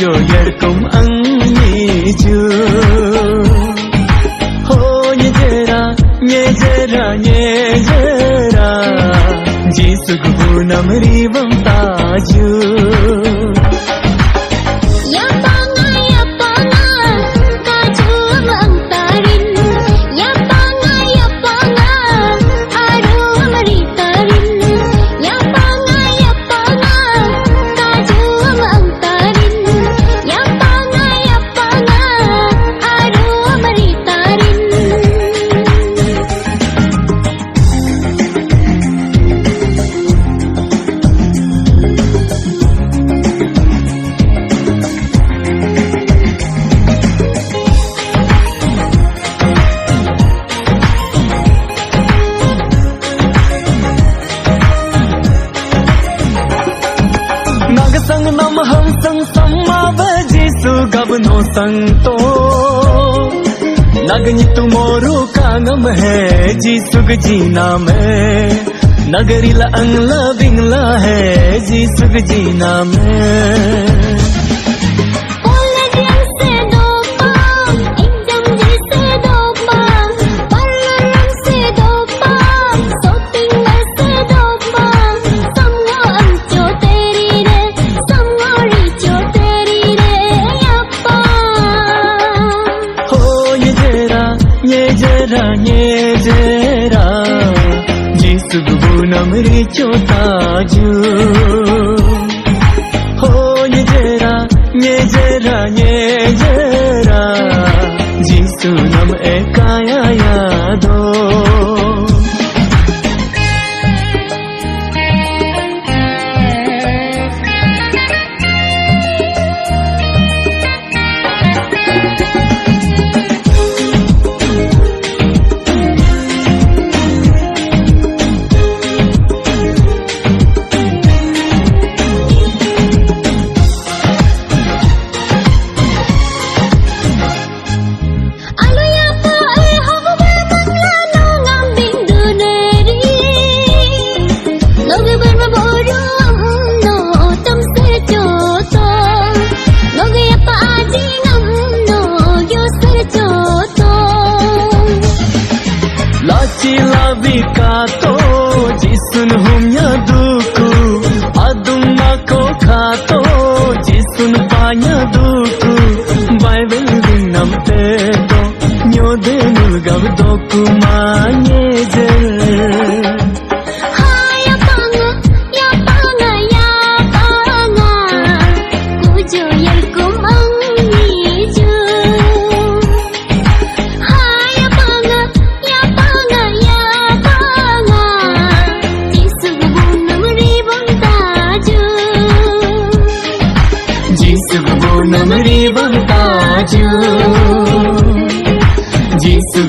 Kujo yerkum angiju Ho nyejera, nyejera, nyejera Jisu gubunam rivam taju संग नम हम संग सम्माव जीसु गबनो संग तो नगनी तुमोरु कांगम है जीसुग जीना में नगरीला अंगला बिंगला है जीसुग जीना में nyejera Jisu gubunam richotaju Ho nyejera, nyejera, nyejera Jisu nam ekaya yado Vikato jisun humya duku adum mako khato jisun panya duku Bible dinam te to nyode nulgav doku manye jel Jisu gubunam rivam taju Jisu